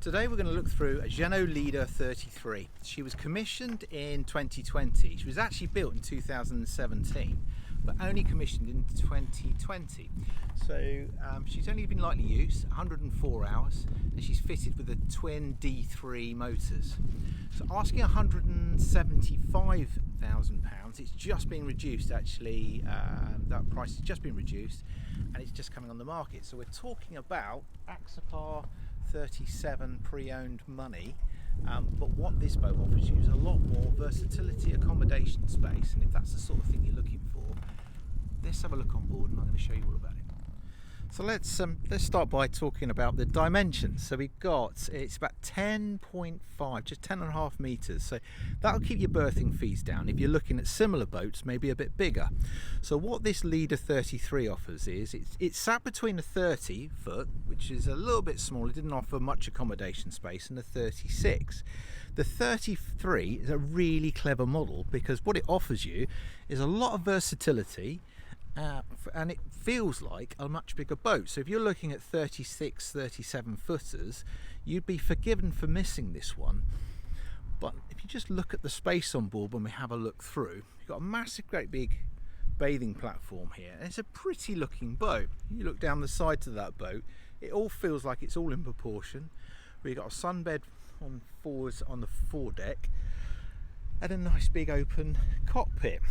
Today we're going to look through a Jeanneau Leader 33. She was commissioned in 2020. She was actually built in 2017, but only commissioned in 2020. So she's only been lightly used, 104 hours, and she's fitted with the twin D3 motors. So asking £175,000, it's just been reduced actually, that price has just been reduced and it's just coming on the market. So we're talking about Axopar 37 pre-owned money, but what this boat offers you is a lot more versatility, accommodation space, and if that's the sort of thing you're looking for, let's have a look on board and I'm going to show you all about it. So let's start by talking about the dimensions. So we've got, it's about 10.5, just 10.5 meters. So that'll keep your berthing fees down. If you're looking at similar boats, maybe a bit bigger. So what this Leader 33 offers is, it's sat between a 30 foot, which is a little bit small, it didn't offer much accommodation space, and a 36. The 33 is a really clever model because what it offers you is a lot of versatility, and it feels like a much bigger boat. So if you're looking at 36, 37 footers, you'd be forgiven for missing this one. But if you just look at the space on board when we have a look through, you've got a massive, great big bathing platform here. And it's a pretty looking boat. You look down the sides of that boat, it all feels like it's all in proportion. We've got a sunbed on forwards on the foredeck and a nice big open cockpit.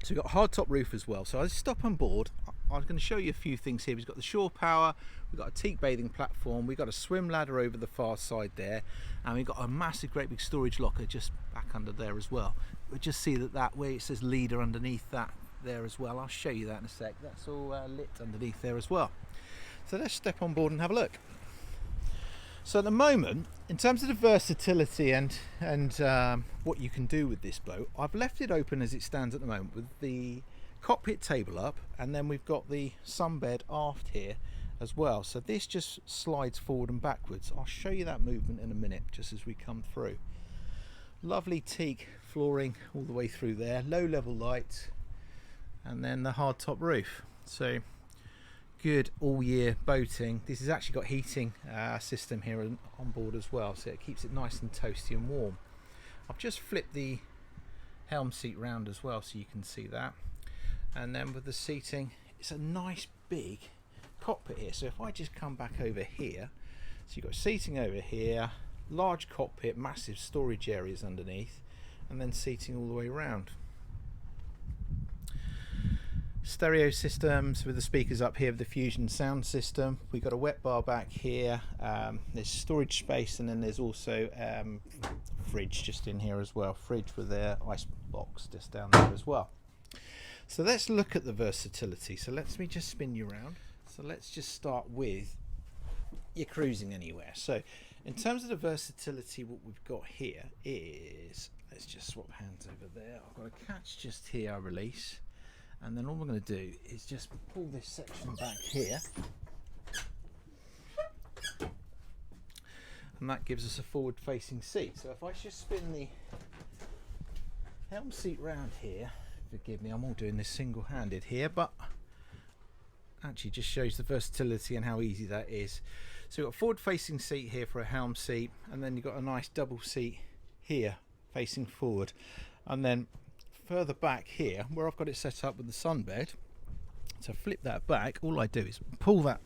So we've got a hardtop roof as well. So I'll stop on board. I'm going to show you a few things here. We've got the shore power, we've got a teak bathing platform, we've got a swim ladder over the far side there, and we've got a massive great big storage locker just back under there as well. We'll just see that where it says Leader underneath that there as well. I'll show you that in a sec. That's all lit underneath there as well. So let's step on board and have a look. So at the moment, in terms of the versatility and what you can do with this boat, I've left it open as it stands at the moment with the cockpit table up, and then we've got the sunbed aft here as well. So this just slides forward and backwards. I'll show you that movement in a minute just as we come through. Lovely teak flooring all the way through there, low level lights, and then the hard top roof. So good all year boating. This has actually got heating system here on board as well, so it keeps it nice and toasty and warm. I've just flipped the helm seat round as well so you can see that, and then with the seating, it's a nice big cockpit here. So if I just come back over here, so you've got seating over here, large cockpit, massive storage areas underneath, and then seating all the way around. Stereo systems with the speakers up here with the Fusion sound system. We've got a wet bar back here, there's storage space, and then there's also fridge just in here as well, fridge with their ice box just down there as well. So let's look at the versatility. So let me just spin you around. So let's just start with your cruising anywhere. So in terms of the versatility, what we've got here is, let's just swap hands over there. I've got a catch just here I release, and then all we're going to do is just pull this section back here, and that gives us a forward facing seat. So if I just spin the helm seat round here, forgive me, I'm all doing this single-handed here, but actually just shows the versatility and how easy that is. So you've got a forward facing seat here for a helm seat, and then you've got a nice double seat here facing forward, and then further back here where I've got it set up with the sunbed, so flip that back, all I do is pull that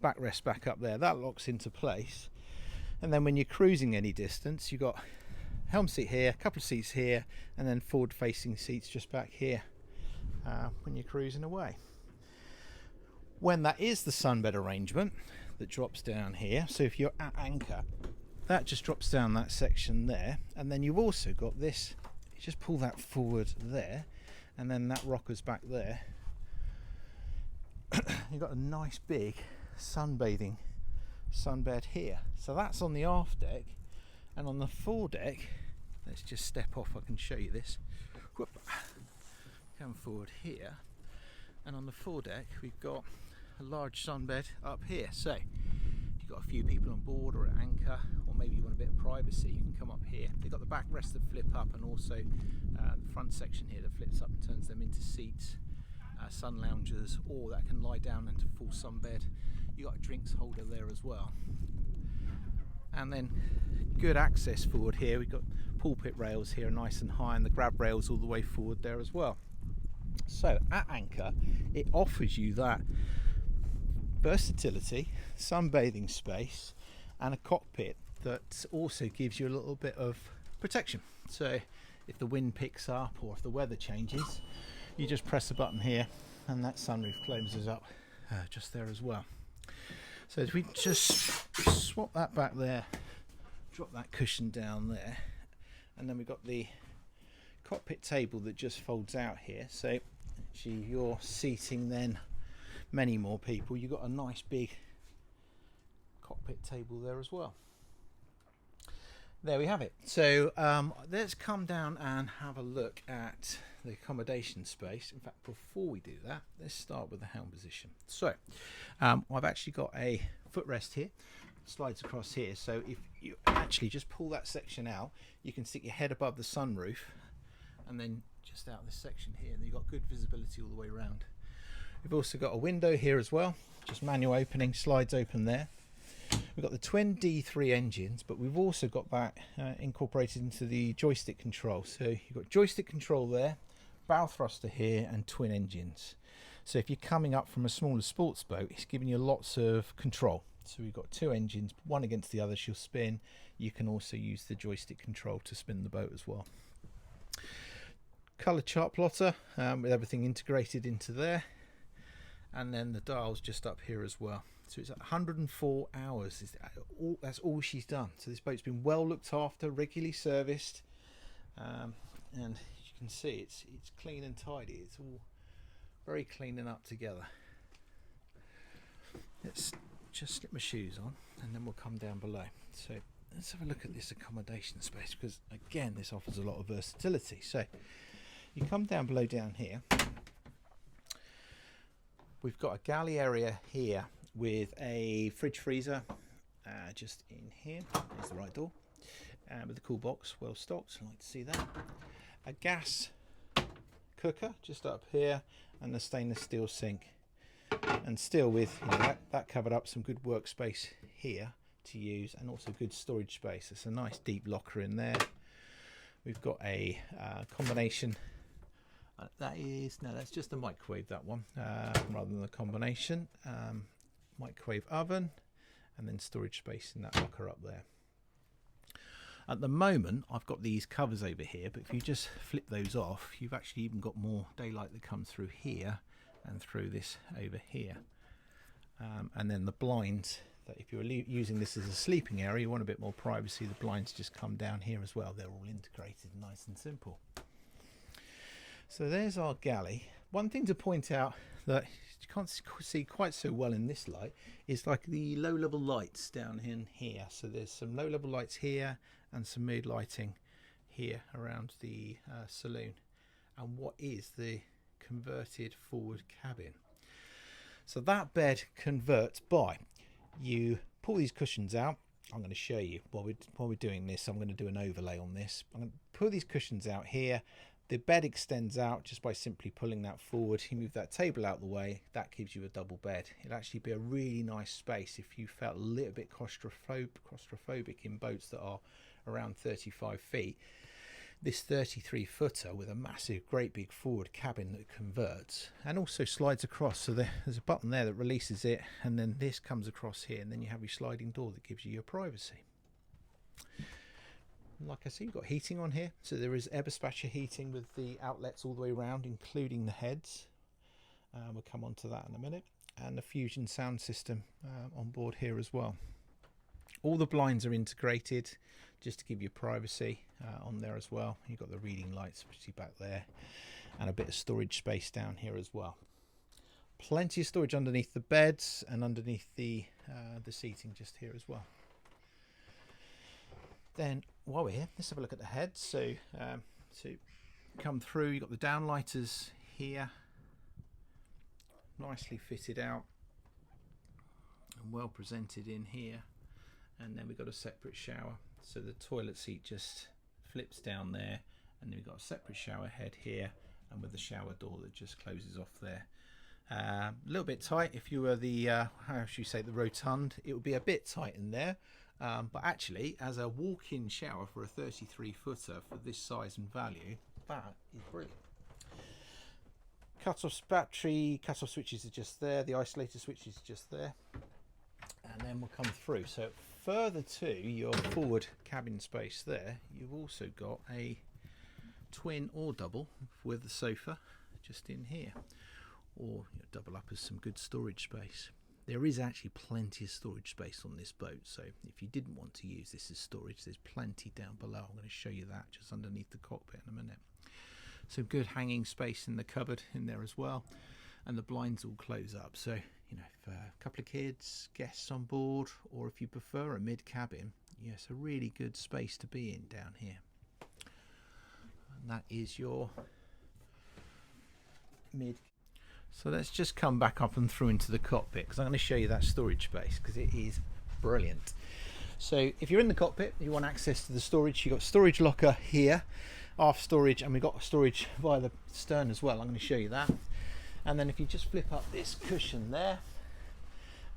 backrest back up there, that locks into place, and then when you're cruising any distance, you've got helm seat here, a couple of seats here, and then forward facing seats just back here when you're cruising away. When that is the sunbed arrangement that drops down here, so if you're at anchor, that just drops down that section there, and then you've also got this, you just pull that forward there, and then that rocker's back there. You've got a nice big sunbathing sunbed here. So that's on the aft deck, and on the foredeck, let's just step off, I can show you this. Whoop. Come forward here, and on the foredeck we've got a large sunbed up here. So if you've got a few people on board or at anchor, or maybe you want a bit of privacy, you can come up here. They've got the backrest that flip up, and also the front section here that flips up and turns them into seats, sun loungers, or that can lie down into full sunbed. You've got a drinks holder there as well. and then good access forward here. We've got pulpit rails here nice and high, and the grab rails all the way forward there as well. So at anchor, it offers you that versatility, sunbathing space, and a cockpit that also gives you a little bit of protection. So if the wind picks up or if the weather changes, you just press a button here and that sunroof closes up just there as well. So if we just swap that back there, drop that cushion down there, and then we've got the cockpit table that just folds out here. So actually you're seating then many more people. You've got a nice big cockpit table there as well. There we have it. So let's come down and have a look at the accommodation space. In fact, before we do that, let's start with the helm position. So I've actually got a footrest here, slides across here. So if you actually just pull that section out, you can stick your head above the sunroof, and then just out this section here, and you've got good visibility all the way around. We've also got a window here as well, just manual opening, slides open there. We've got the twin D3 engines, but we've also got that incorporated into the joystick control. So you've got joystick control there, bow thruster here, and twin engines. So if you're coming up from a smaller sports boat, it's giving you lots of control. So we've got two engines, one against the other, she'll spin. You can also use the joystick control to spin the boat as well. Colour chart plotter with everything integrated into there. And then the dial's just up here as well. So it's 104 hours. That's all she's done. So this boat's been well looked after, regularly serviced, and you can see it's clean and tidy. It's all very clean and up together. Let's just slip my shoes on, and then we'll come down below. So let's have a look at this accommodation space, because again, this offers a lot of versatility. So you come down below down here. We've got a galley area here with a fridge freezer just in here. There's the right door. With the cool box, well stocked. I like to see that. A gas cooker just up here, and a stainless steel sink. And still with that covered up, some good workspace here to use, and also good storage space. It's a nice deep locker in there. We've got a combination. That's just a microwave, that one, rather than the combination. Microwave oven, and then storage space in that locker up there. At the moment, I've got these covers over here, but if you just flip those off, you've actually even got more daylight that comes through here and through this over here. And then the blinds, that if you're using this as a sleeping area, you want a bit more privacy, the blinds just come down here as well. They're all integrated, nice and simple. So there's our galley. One thing to point out that you can't see quite so well in this light is like the low level lights down in here. So there's some low level lights here and some mood lighting here around the saloon, and what is the converted forward cabin. So that bed converts by, you pull these cushions out. I'm going to show you while we're doing this. I'm going to do an overlay on this. I'm going to pull these cushions out here. The bed extends out just by simply pulling that forward. You move that table out of the way, that gives you a double bed. It'll actually be a really nice space if you felt a little bit claustrophobic in boats that are around 35 feet. This 33 footer with a massive, great big forward cabin that converts and also slides across. So there's a button there that releases it, and then this comes across here, and then you have your sliding door that gives you your privacy. Like I say, you've got heating on here, so there is air dispatcher heating with the outlets all the way around, including the heads. We'll come on to that in a minute. And the Fusion sound system on board here as well. All the blinds are integrated just to give you privacy on there as well. You've got the reading lights pretty back there, and a bit of storage space down here as well. Plenty of storage underneath the beds and underneath the seating just here as well. Then while we're here, let's have a look at the heads. So come through, you've got the downlighters here, nicely fitted out and well presented in here. And then we've got a separate shower. So the toilet seat just flips down there, and then we've got a separate shower head here, and with the shower door that just closes off there. A little bit tight if you were the how should you say, the rotund. It would be a bit tight in there, But actually, as a walk-in shower for a 33 footer for this size and value, that is brilliant. Cut-off battery, cut-off switches are just there, the isolator switch is just there, and then we'll come through. So further to your forward cabin space there, you've also got a twin or double with the sofa just in here, or double up as some good storage space. There is actually plenty of storage space on this boat, so if you didn't want to use this as storage, there's plenty down below. I'm going to show you that just underneath the cockpit in a minute. Some good hanging space in the cupboard in there as well, and the blinds all close up, so you know, if a couple of kids, guests on board, or if you prefer a mid cabin, yes, a really good space to be in down here. And that is your mid. So let's just come back up and through into the cockpit, because I'm going to show you that storage space because it is brilliant. So if you're in the cockpit, you want access to the storage, you've got storage locker here, aft storage, and we've got storage via the stern as well. I'm going to show you that. And then if you just flip up this cushion there,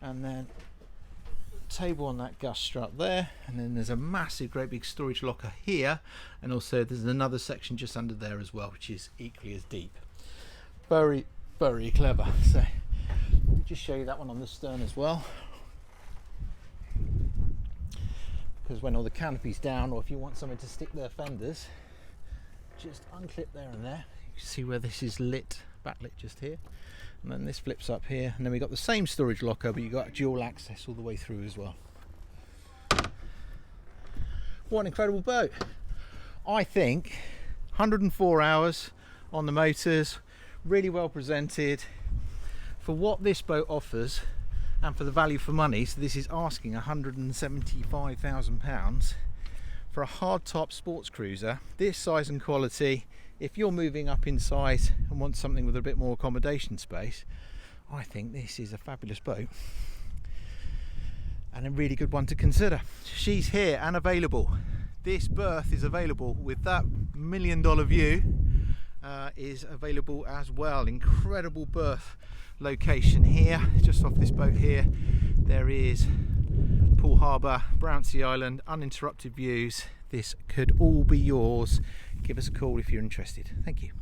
and then table on that gust strut there, and then there's a massive great big storage locker here, and also there's another section just under there as well, which is equally as deep. Very, very clever. So let me just show you that one on the stern as well, because when all the canopy's down, or if you want someone to stick their fenders, just unclip there and there. You can see where this is lit, backlit just here, and then this flips up here, and then we've got the same storage locker, but you've got dual access all the way through as well. What an incredible boat. I think 104 hours on the motors, really well presented for what this boat offers and for the value for money. So this is asking £175,000 for a hardtop sports cruiser this size and quality. If you're moving up in size and want something with a bit more accommodation space, I think this is a fabulous boat and a really good one to consider. She's here and available. This berth is available with that $1 million view, is available as well. Incredible berth location here, just off this boat here. There is Poole Harbour, Brownsea Island, uninterrupted views. This could all be yours. Give us a call if you're interested. Thank you.